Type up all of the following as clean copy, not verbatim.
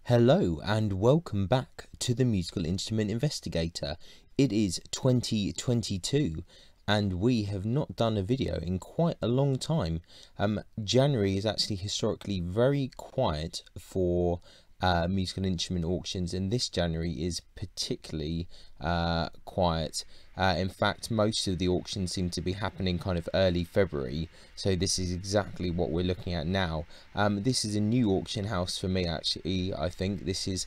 Hello and welcome back to the Musical Instrument Investigator. It is 2022 and we have not done a video in quite a long time. January is actually historically very quiet for musical instrument auctions, and this January is particularly quiet. In fact, most of the auctions seem to be happening kind of early February, so this is exactly what we're looking at now. This is a new auction house for me, actually. I think this is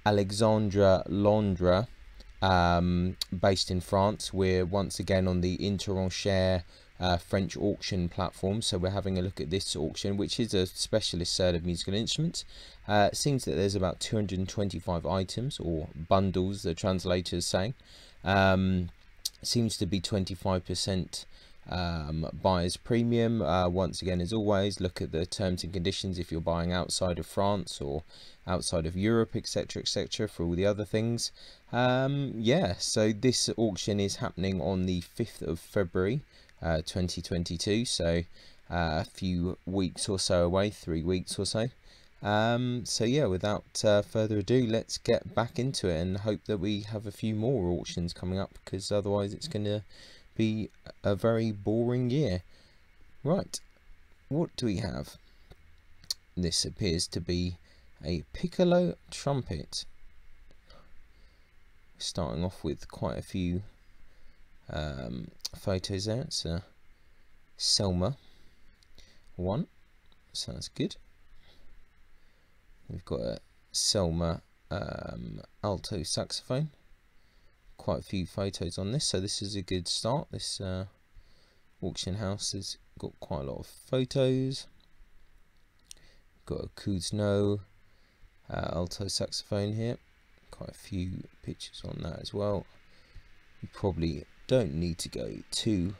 Alexandre Landre, based in France. We're once again on the Interenchère French auction platform, so we're having a look at this auction, which is a specialist sale of musical instruments. It seems that there's about 225 items, or bundles, the translators say. Seems to be 25% buyer's premium. Once again, as always, look at the terms and conditions if you're buying outside of France or outside of Europe, etc, etc, for all the other things. Yeah, so this auction is happening on the 5th of February 2022, so a few weeks or so away, 3 weeks or so. So yeah, without further ado, let's get back into it and hope that we have a few more auctions coming up, because otherwise it's going to be a very boring year. Right, what do we have? This appears to be a Piccolo Trumpet. Starting off with quite a few photos there. It's a Selma one, so that's good. We've got a Selma Alto Saxophone. Quite a few photos on this, so this is a good start. This auction house has got quite a lot of photos. Got a Kuzno Alto Saxophone here. Quite a few pictures on that as well. You probably don't need to go too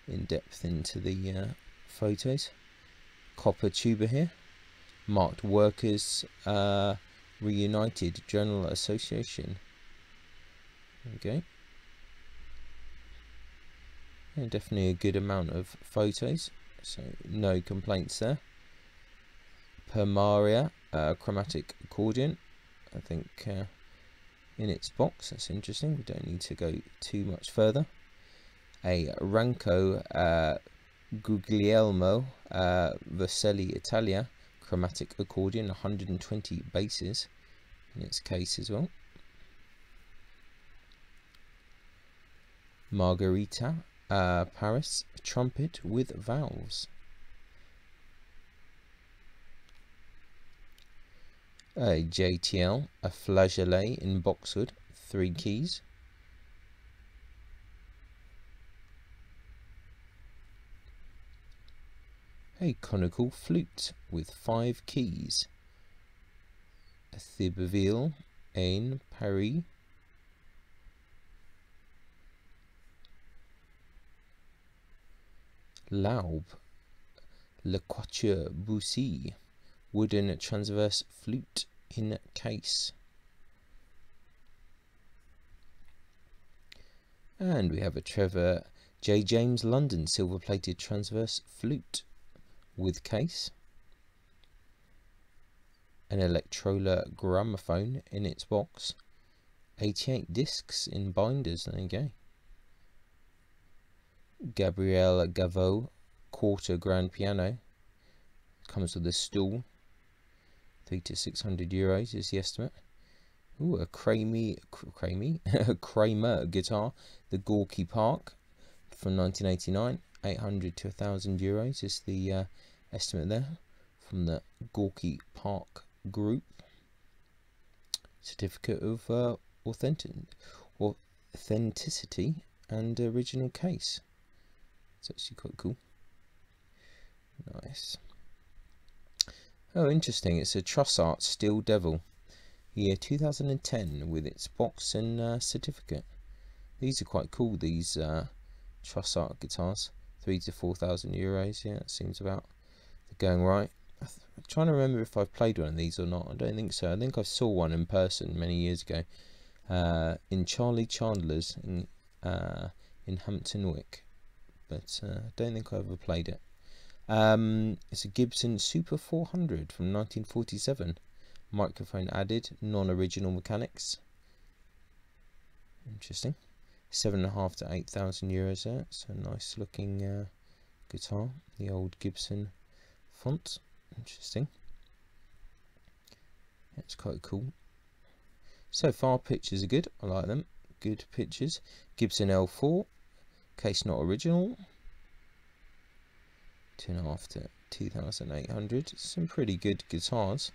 in depth into the photos. Copper tuba here. Marked Workers Reunited General Association. Okay. Yeah, definitely a good amount of photos, so no complaints there. Permaria chromatic accordion, I think in its box. That's interesting. We don't need to go too much further. A Ranco Guglielmo Vercelli Italia chromatic accordion, 120 basses in its case as well. Margarita Paris trumpet with valves. A JTL, a flageolet in boxwood, 3 keys. A conical flute with 5 keys. A Thibouville in Paris. Laube, Le Quatuor Bussy, wooden transverse flute in case. And we have a Trevor J. James London silver plated transverse flute with case. An Electrola gramophone in its box. 88 discs in binders, there you go. Gabriel Gaveau quarter grand piano. Comes with a stool. 300 to 600 euros is the estimate. Ooh, a Kramer guitar, the Gorky Park from 1989. 800 to 1,000 euros is the estimate there from the Gorky Park group. Certificate of authenticity and original case. It's actually quite cool. Nice. Oh, interesting. It's a Trussart Steel Devil, year 2010, with its box and certificate. These are quite cool, these Trussart guitars. 3,000 to 4,000 euros. Yeah, that seems about going right. I'm trying to remember if I've played one of these or not. I don't think so. I think I saw one in person many years ago in Charlie Chandler's in Hampton Wick, but I don't think I ever played it. It's a Gibson Super 400 from 1947. microphone added, non-original mechanics. Interesting. 7.5 to 8,000 euros there. It's a nice looking guitar. The old Gibson font. Interesting. It's quite cool. So far, pictures are good. I like them. Good pictures. Gibson L4. Case not original. 2.5 to 2,800. Some pretty good guitars.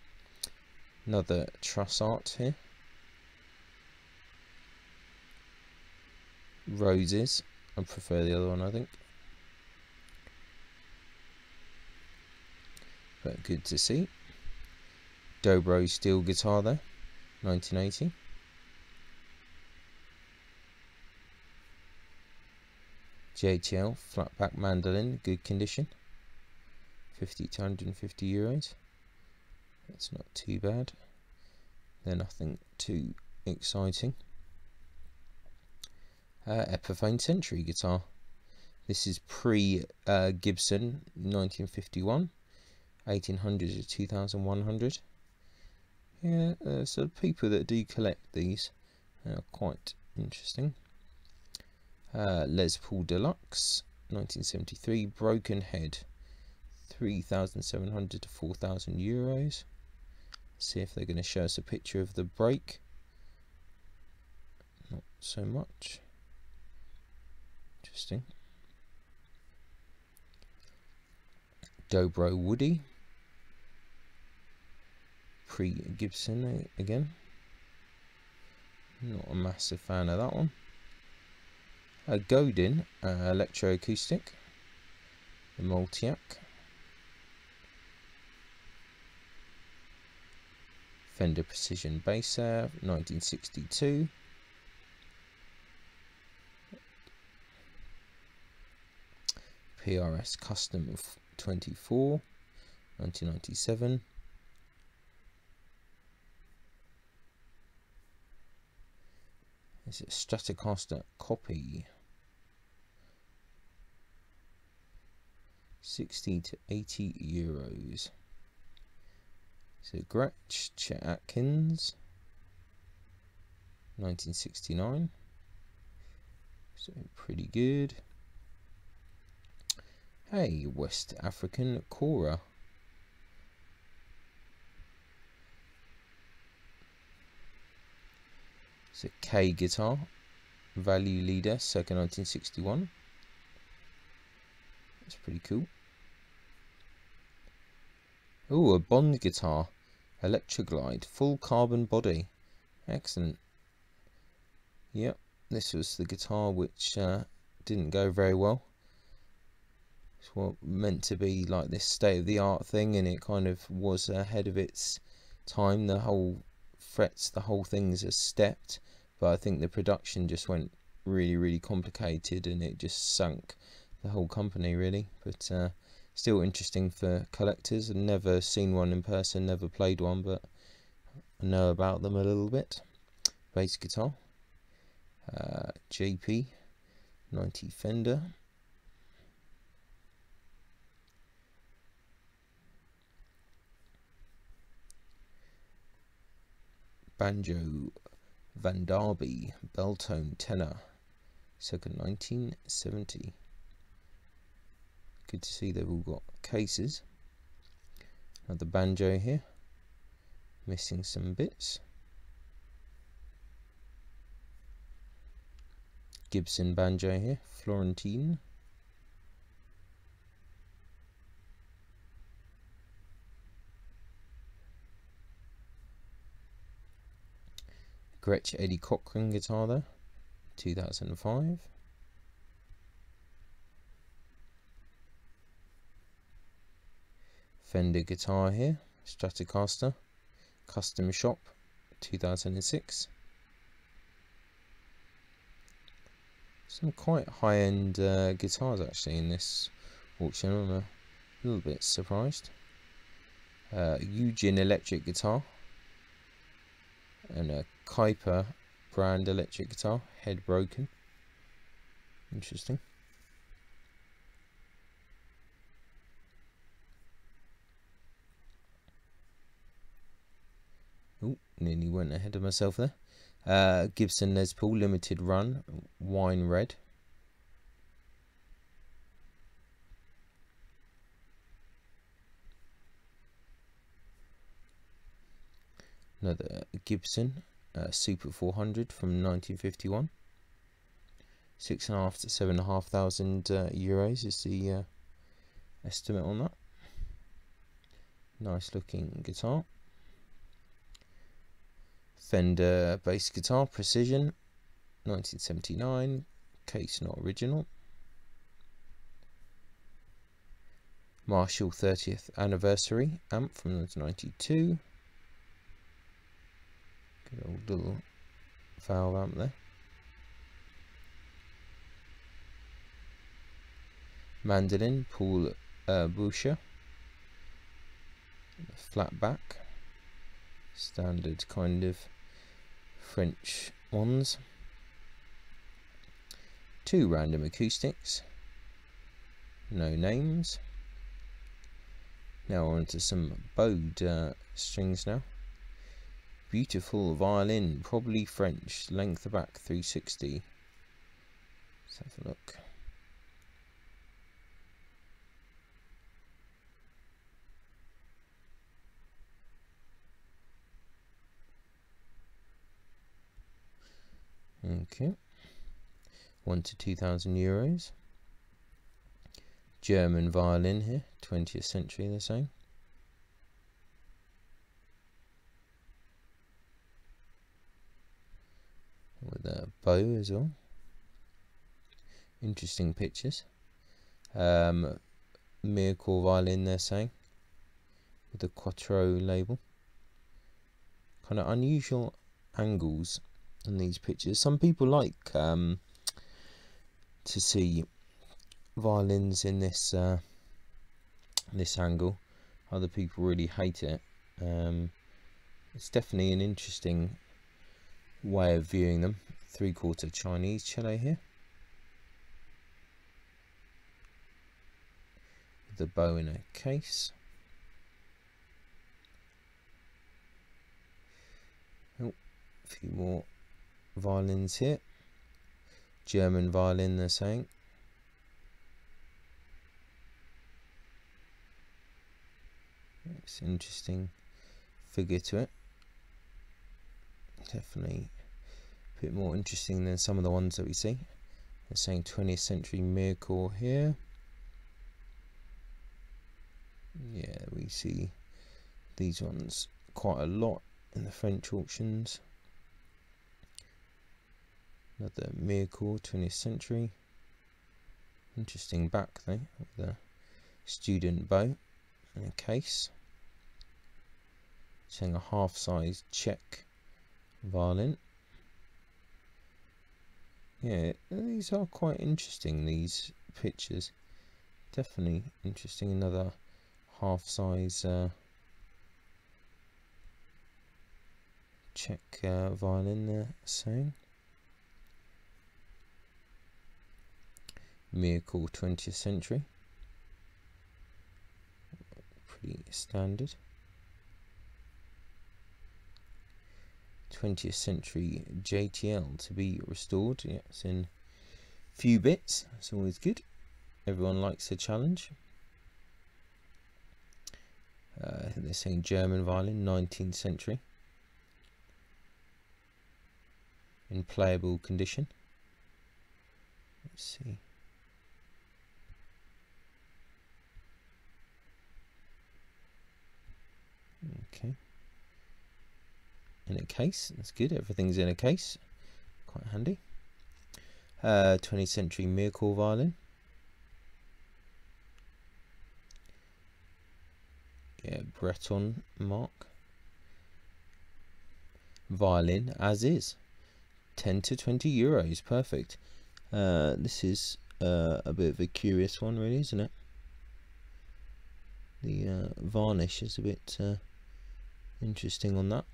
Another truss art here. Roses. I prefer the other one, I think. But good to see. Dobro steel guitar there. 1980. JTL flat back mandolin, good condition. 50 to 150 euros. That's not too bad. They're nothing too exciting. Epiphone Century guitar. This is pre Gibson 1951. 1800 to 2100. Yeah, so people that do collect these are quite interesting. Les Paul Deluxe 1973, broken head, 3,700 to 4,000 euros. See if they're going to show us a picture of the break. Not so much. Interesting. Dobro Woody, pre-Gibson again. Not a massive fan of that one. Godin electroacoustic, the Multiac. Fender Precision Bass Air, 1962. PRS Custom 24, 1997. This is a Stratocaster copy. 60 to 80 euros. So Gretsch, Chet Atkins, 1969. So pretty good. Hey, West African Cora. It's a K guitar, value leader, circa 1961. That's pretty cool. Oh, a Bond guitar, Electroglide, full carbon body. Excellent. Yep, this was the guitar which didn't go very well. It's what meant to be like this state-of-the-art thing, and it kind of was ahead of its time. The whole frets, the whole thing's a stepped, but I think the production just went really complicated, and it just sunk the whole company really. But still interesting for collectors. I've never seen one in person, never played one, but I know about them a little bit. Bass guitar, JP 90 Fender. Banjo Van Darby Belltone tenor, circa 1970. Good to see they've all got cases. Another banjo here, missing some bits. Gibson banjo here, Florentine. Gretsch Eddie Cochran guitar there, 2005. Fender guitar here, Stratocaster, Custom Shop, 2006. Some quite high-end guitars actually in this auction. I'm a little bit surprised. Eugen electric guitar, and a Kuiper brand electric guitar, head broken. Interesting. nearly went ahead of myself there. Gibson Les Paul limited run, wine red. Another Gibson Super 400 from 1951. 6,500 to 7,500 euros is the estimate on that. Nice looking guitar. Fender bass guitar Precision 1979, case not original. Marshall 30th anniversary amp from 1992. Good old little valve amp there. Mandolin Paul Boucher, flat back, standard kind of French ones. 2 random acoustics, no names. Now on to some bowed strings now. Beautiful violin, probably French, length back 360. Let's have a look. Okay, 1 to 2,000 euros. German violin here, 20th century they're saying. With a bow as well. Interesting pictures. Miracle violin they're saying, with the Quattro label. Kind of unusual angles in these pictures. Some people like to see violins in this this angle. Other people really hate it. It's definitely an interesting way of viewing them. 3/4 Chinese cello here, with the bow in a case. Oh, a few more violins here. German violin they're saying. It's an interesting figure to it. Definitely a bit more interesting than some of the ones that we see. They're saying 20th century miracle here. Yeah, we see these ones quite a lot in the French auctions. Another miracle, 20th century. Interesting back though, with a student bow and a case. Saying a half-size Czech violin. Yeah, these are quite interesting, these pictures. Definitely interesting. Another half-size Czech violin there saying. Miracle 20th century. Pretty standard. 20th century JTL to be restored. Yeah, it's in few bits. It's always good. Everyone likes a challenge. They're saying German violin, 19th century, in playable condition. Let's see. Okay. In a case, that's good. Everything's in a case, quite handy. 20th century miracle violin. Yeah, Breton mark. Violin as is. 10 to 20 euros, perfect. This is a bit of a curious one, really, isn't it? The varnish is a bit interesting on that.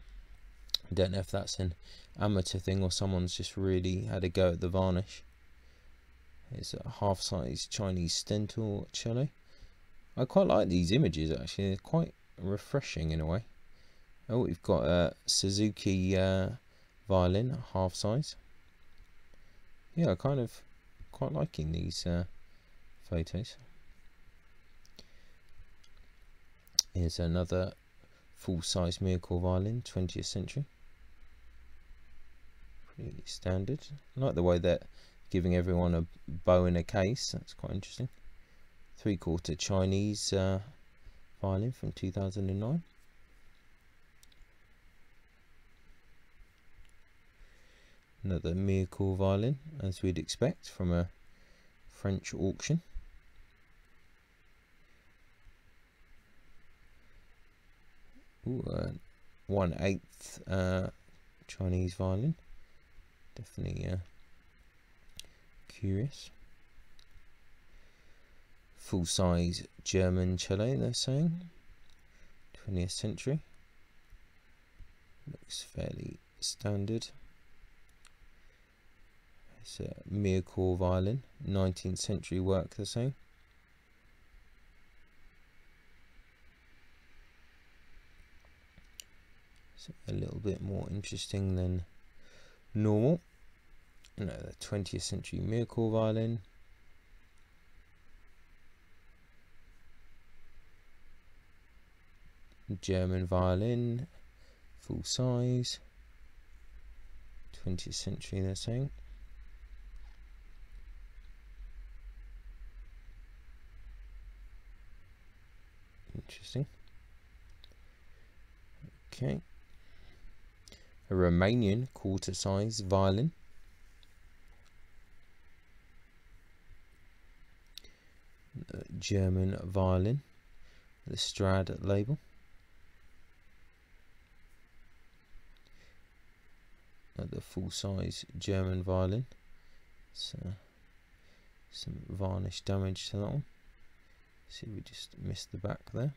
I don't know if that's an amateur thing or someone's just really had a go at the varnish. It's a half-size Chinese stentor cello. I quite like these images actually, they're quite refreshing in a way. Oh, we've got a Suzuki violin, half size. Yeah, I'm kind of quite liking these photos. Here's another full-size Miracle violin, 20th century. Pretty standard. I like the way that giving everyone a bow in a case. That's quite interesting. 3/4 Chinese violin from 2009. Another Miracle violin, as we'd expect from a French auction. Ooh, 1/8 Chinese violin. Definitely curious. Full-size German cello, they're saying. 20th century. Looks fairly standard. It's a Miracle violin, 19th century work, they're saying. So a little bit more interesting than normal. Another 20th century Miracle violin. German violin, full size, 20th century, they're saying. Interesting. Okay. A Romanian quarter-size violin. A German violin, the Strad label. The full-size German violin. So some varnish damage to that one. See, we just missed the back there.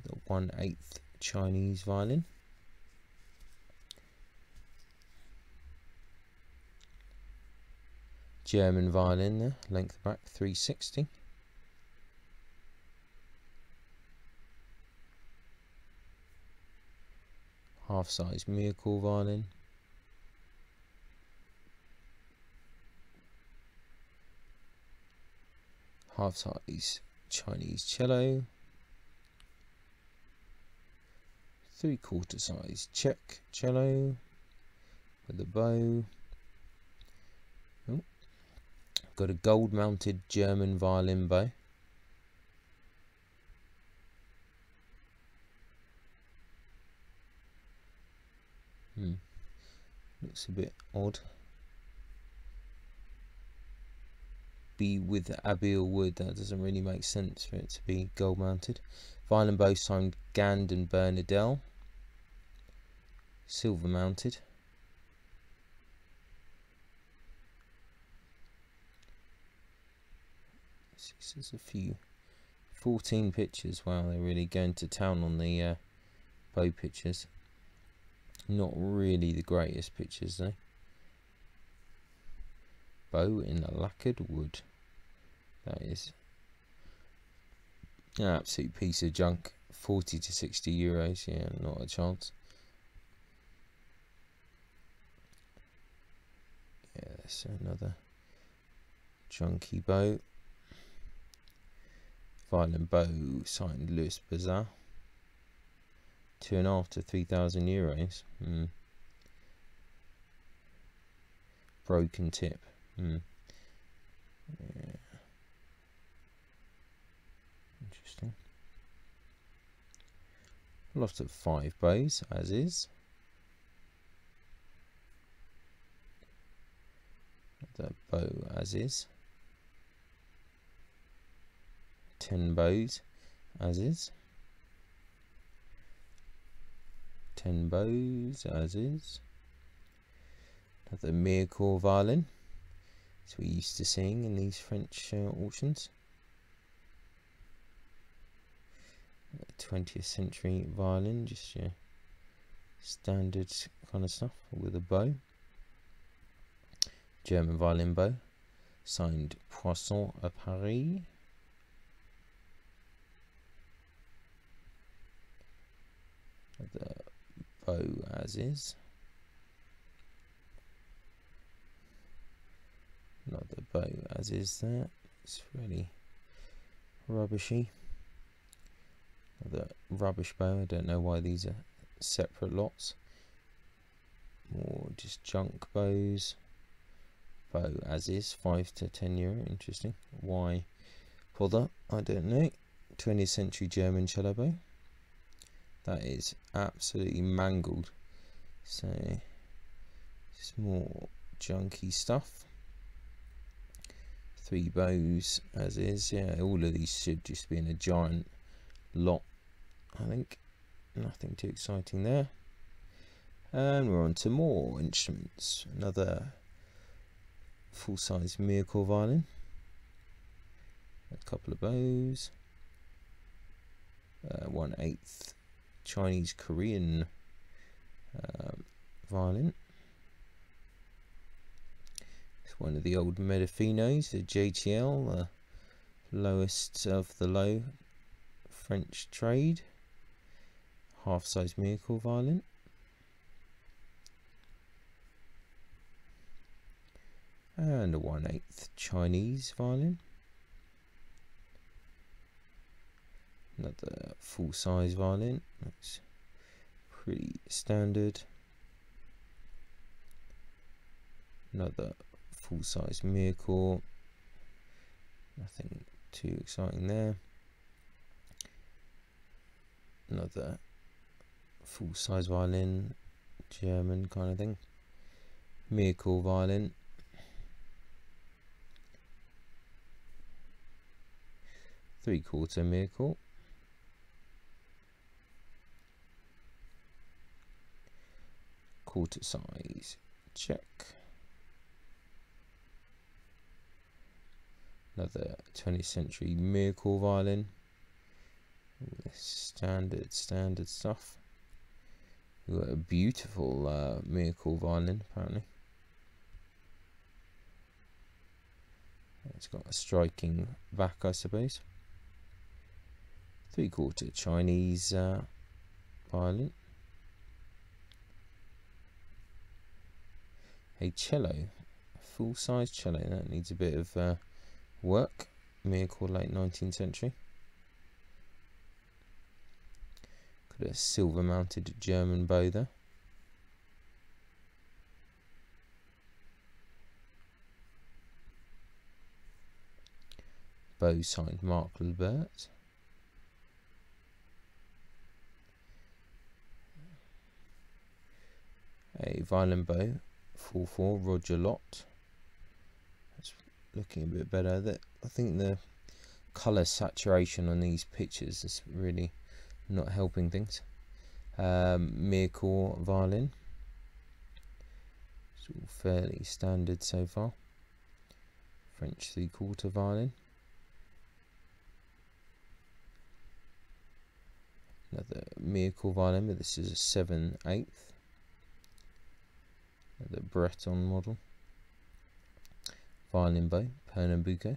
The 1/8 Chinese violin. German violin there, length back 360. Half-size Miracle violin. Half-size Chinese cello. 3/4 size Czech cello with a bow. Oh, got a gold-mounted German violin bow. Looks a bit odd. Be with Abiel wood, that doesn't really make sense for it to be gold mounted. Violin bow signed Gand and Bernadelle. Silver mounted. There's a few, 14 pictures. Wow, they're really going to town on the bow pictures. Not really the greatest pictures though. Bow in a lacquered wood. That is an absolute piece of junk. 40 to 60 euros. Yeah, not a chance. Yeah, that's another junky bow. Violin bow signed Louis Bazar. 2.5 to 3,000 euros. Broken tip. Yeah. Interesting. Lot of 5 bows, as is. The bow, as is. 10 bows, as is. 10 bows, as is. Another Miracle violin, as we're used to seeing in these French auctions. 20th century violin, just your standard kind of stuff with a bow. German violin bow, signed Poisson à Paris. The bow as is. Not the bow as is there. It's really rubbishy. The rubbish bow. I don't know why these are separate lots. More just junk bows. Bow as is, €5 to €10. Interesting. Why bother? I don't know. 20th century German cello bow. That is absolutely mangled. So it's more junky stuff. 3 bows as is. Yeah, all of these should just be in a giant lot, I think. Nothing too exciting there. And we're on to more instruments. Another full-size miracle violin. A couple of bows. 1/8 Chinese Korean violin. It's one of the old Medefinos, the JTL, the lowest of the low French trade. Half-size miracle violin. And a 1/8 Chinese violin. Another full-size violin. Looks pretty standard. Another full-size miracle. Nothing too exciting there. Another full-size violin, German kind of thing. Miracle violin. Three-quarter miracle. Quarter size, check. Another 20th century miracle violin. All this standard stuff. We've got a beautiful miracle violin, apparently. It's got a striking back, I suppose. Three-quarter Chinese violin. A cello, a full-size cello. That needs a bit of work. Miracle, late 19th century. Got a silver-mounted German bow there. Bow signed Mark Lebert. A violin bow, 4/4 Roger Lott. That's looking a bit better. I think the colour saturation on these pictures is really not helping things. Miracle violin. It's all fairly standard so far. French three-quarter violin. Another miracle violin, but this is a 7/8. The Breton model. Violin bow, Pernambuco.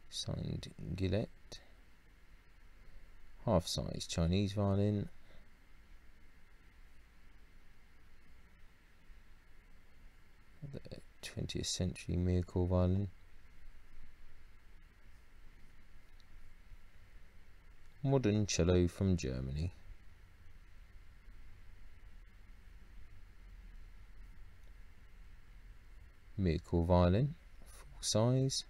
Signed Gillette. Half-size Chinese violin. The 20th century miracle violin. Modern cello from Germany. Miracle violin, full size.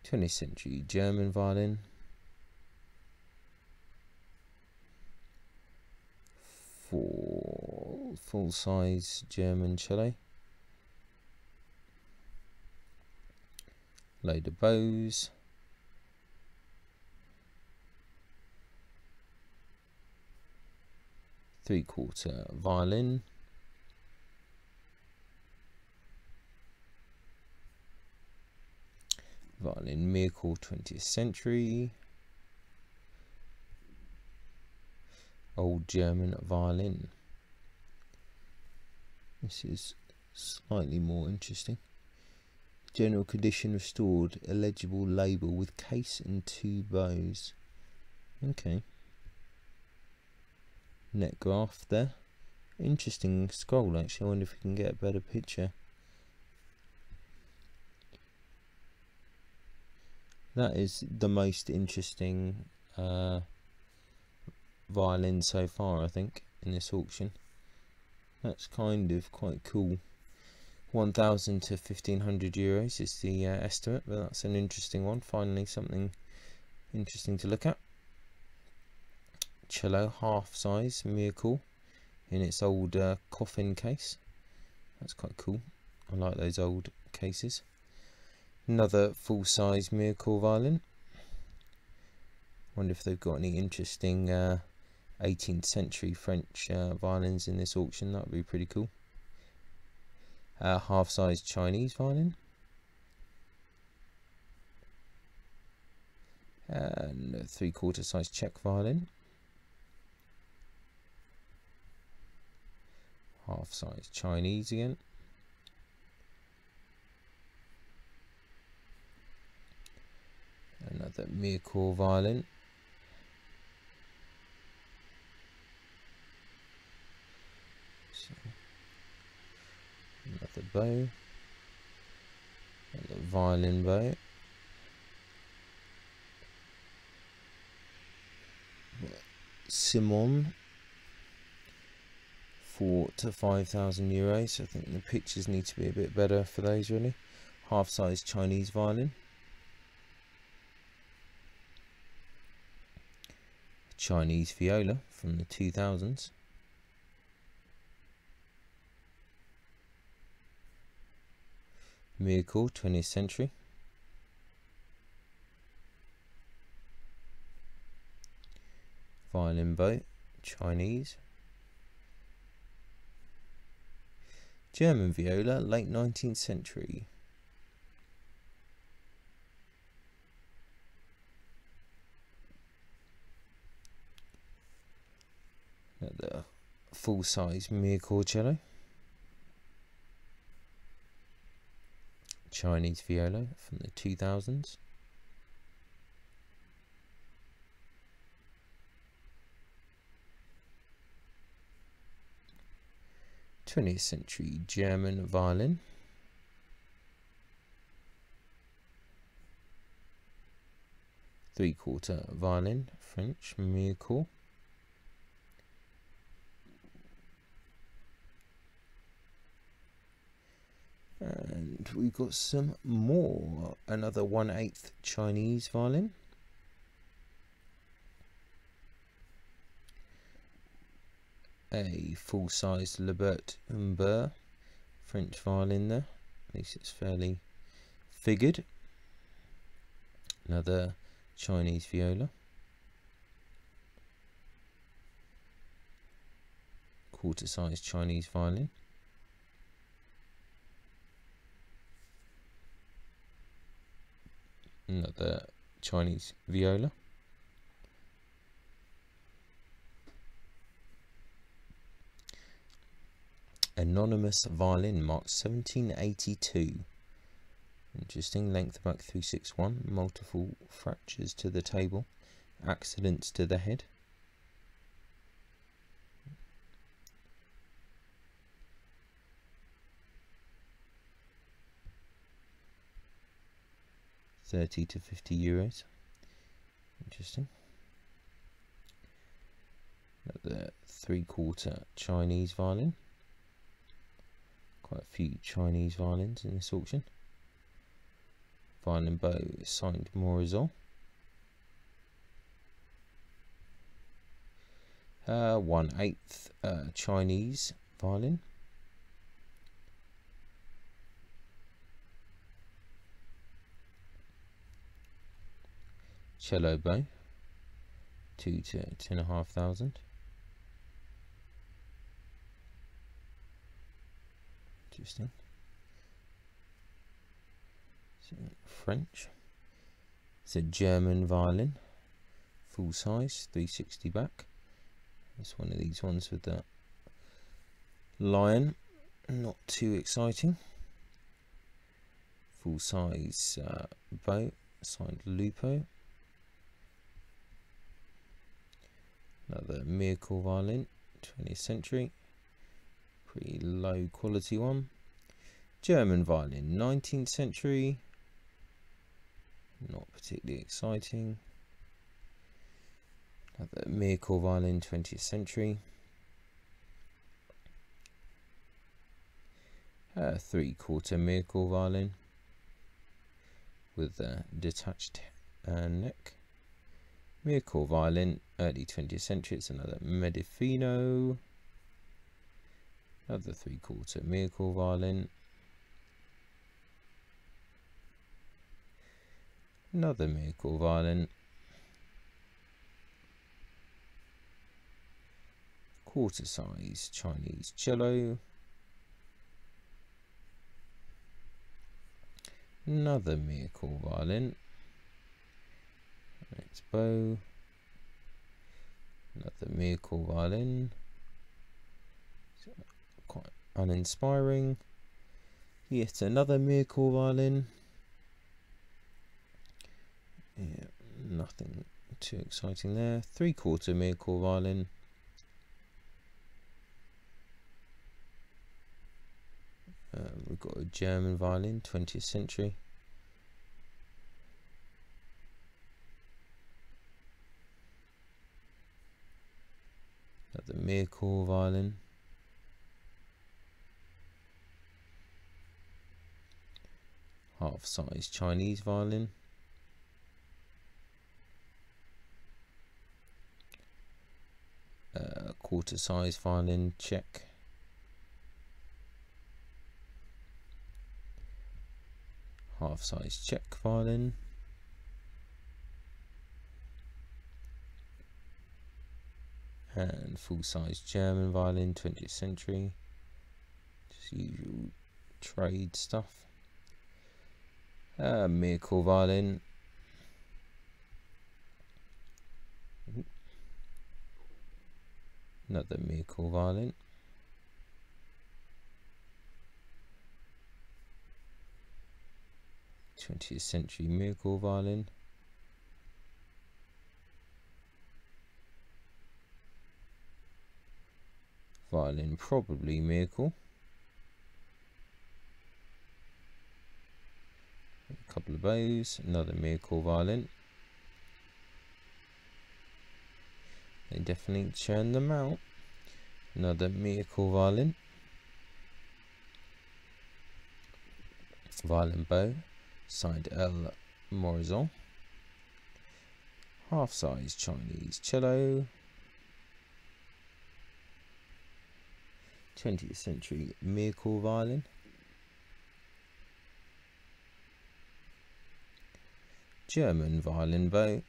20th century German violin. Full size German cello. Load of bows. Three-quarter violin. Violin miracle 20th century. Old German violin. This is slightly more interesting. General condition restored. Illegible label with case and 2 bows. Okay. Net graph there. Interesting scroll actually. I wonder if we can get a better picture. That is the most interesting violin so far, I think, in this auction. That's kind of quite cool. 1,000 to 1,500 euros is the estimate, but that's an interesting one. Finally, something interesting to look at. Cello, half size, Miracle, in its old coffin case. That's quite cool. I like those old cases. Another full size Miracle violin. Wonder if they've got any interesting 18th century French violins in this auction. That would be pretty cool. Half size Chinese violin. And a 3/4 size Czech violin. Half size Chinese again. Another Miracle violin. So, another bow. Another violin bow. Simon. 4,000 to 5,000 euros. I think the pictures need to be a bit better for those really. Half size Chinese violin. Chinese viola from the 2000s. Miracle, 20th century. Violin bow, Chinese. German viola, late 19th century. The full-size Miracle cello. Chinese viola from the 2000s. '20th century German violin. Three-quarter violin, French Miracle. And we've got some more. Another 1/8 Chinese violin. A full-size Lebert Humbert French violin there. At least it's fairly figured. Another Chinese viola. Quarter-size Chinese violin. Another Chinese viola. Anonymous violin, marked 1782. Interesting. Length back 361. Multiple fractures to the table. Accidents to the head. €30 to 50. Interesting. Another three-quarter Chinese violin. Quite a few Chinese violins in this auction. Violin bow signed Morizol. 1/8 Chinese violin. Cello bow, 2,000 to 2,500. Interesting. So, French. It's a German violin, full size, 360 back. It's one of these ones with the lion. Not too exciting. full size bow, signed Lupo. Another Miracle violin, 20th century, pretty low quality one. German violin, 19th century, not particularly exciting. Another Miracle violin, 20th century. A 3/4 Miracle violin with a detached neck. Miracle violin, early 20th century. It's another Medifino. Another 3/4 Miracle violin. Another Miracle violin. Quarter size Chinese cello. Another Miracle violin. Its bow. Another Miracle violin. Quite uninspiring. Yet another Miracle violin. Yeah, nothing too exciting there. 3/4 Miracle violin. We've got a German violin, 20th century. Another Miracle violin. Half size Chinese violin. Quarter size violin, Czech. Half size Czech violin. And full size German violin, 20th century. Just usual trade stuff. Miracle violin. Another Miracle violin. '20th century Miracle violin. Violin, probably Miracle. A couple of bows. Another Miracle violin. They definitely churn them out. Another Miracle violin. Violin bow, signed L. Morrison. Half size Chinese cello. 20th century Miracle violin. German violin bow.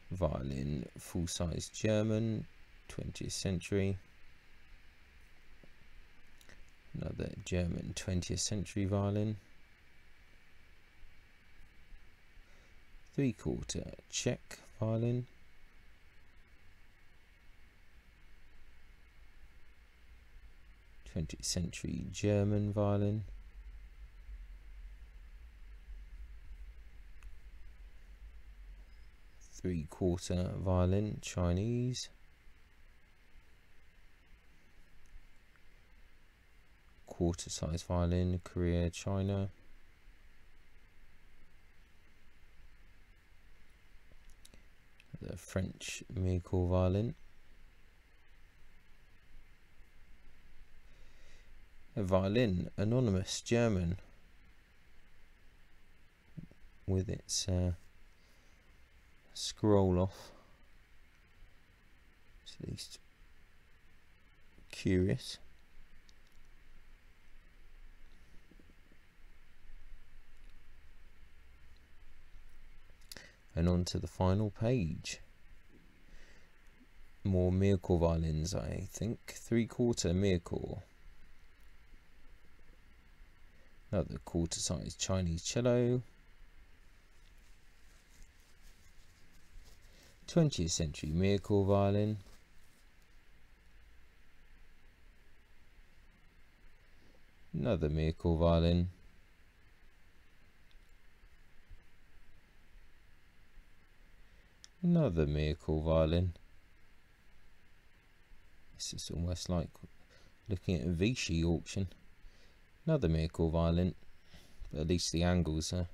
Violin, full size German, 20th century. Another German 20th century violin. 3/4 Czech violin. '20th century German violin. Three-quarter violin, Chinese. Quarter size violin, Korea, China. The French Miracle violin. A violin, anonymous, German, with its scroll off. It's at least curious. And on to the final page. More Miracle violins, I think. 3/4 Miracle. Another quarter size Chinese cello. 20th century Miracle violin. Another miracle violin. Another miracle violin. This is almost like looking at a Vichy auction. Another miracle violin, but at least the angles are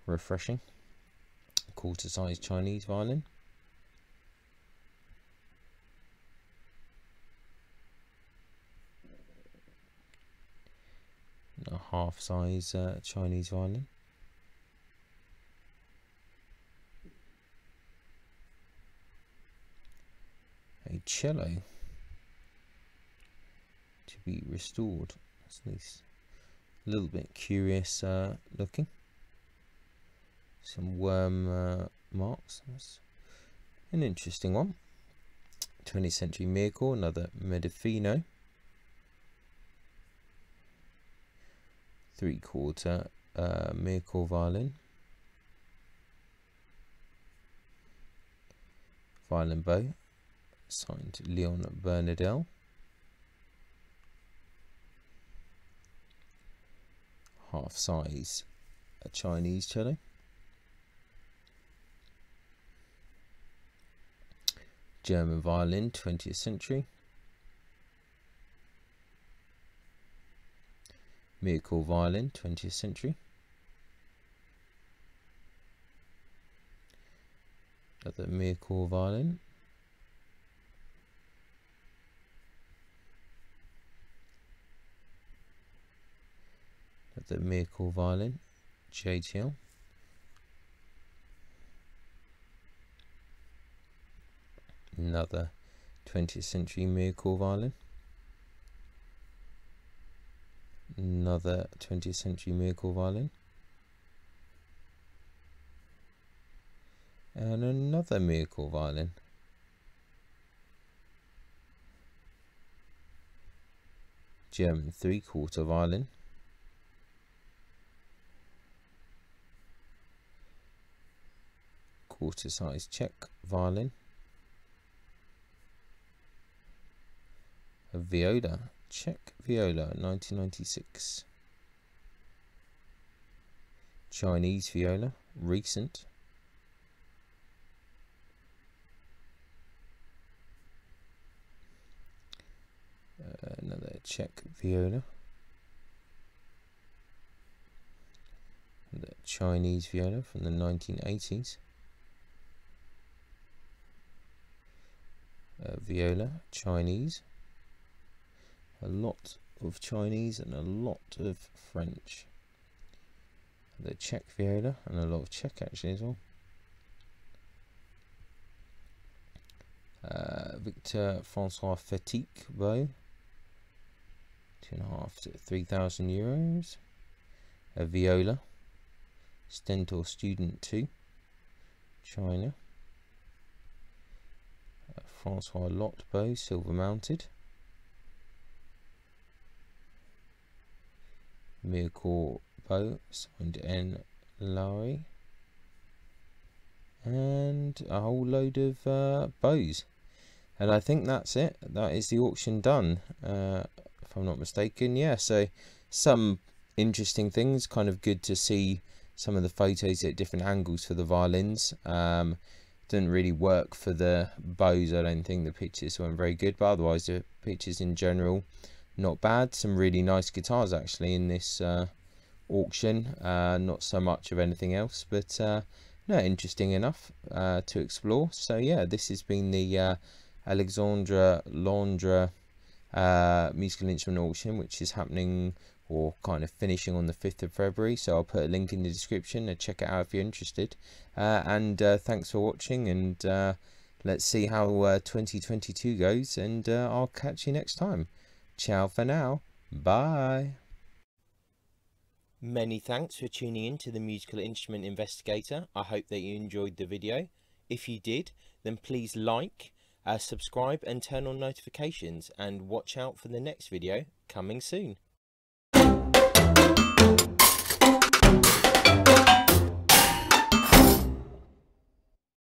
refreshing. Quarter size Chinese violin. A half size Chinese violin. A cello to be restored. That's at least a little bit curious looking. Some worm marks. That's an interesting one. 20th century miracle, another Medifino. 3/4 miracle violin. Violin bow, signed Leon Bernadelle. Half size a Chinese cello. German violin, 20th century. Miracle violin, 20th century. Another miracle violin. Another miracle violin, JTL. Another 20th century miracle violin. Another 20th century miracle violin. And another miracle violin. German 3/4 violin. Quarter size Czech violin. A viola, Czech viola, 1996. Chinese viola, recent. Another Czech viola. The Chinese viola from the 1980s. Viola, Chinese. A lot of Chinese and a lot of French. The Czech viola and a lot of Czech actually as well. Victor Francois Fetique bow, 2.5 to 3,000 euros. A viola, Stentor Student 2, China. Francois Lot bow, silver mounted. Miracle bow, signed N. Lowry. And a whole load of bows. And I think that's it. That is the auction done, if I'm not mistaken. Yeah, so some interesting things. Kind of good to see some of the photos at different angles for the violins. Didn't really work for the bows, I don't think. The pictures weren't very good, but otherwise the pictures in general not bad. Some really nice guitars actually in this auction. Not so much of anything else, but no, interesting enough to explore. So yeah, this has been the Alexandre Landre musical instrument auction, which is happening or kind of finishing on the 5th of February. So I'll put a link in the description and check it out if you're interested. And thanks for watching, and let's see how 2022 goes, and I'll catch you next time. Ciao for now. Bye. Many thanks for tuning in to the Musical Instrument Investigator. I hope that you enjoyed the video. If you did, then please like, subscribe and turn on notifications, and watch out for the next video coming soon.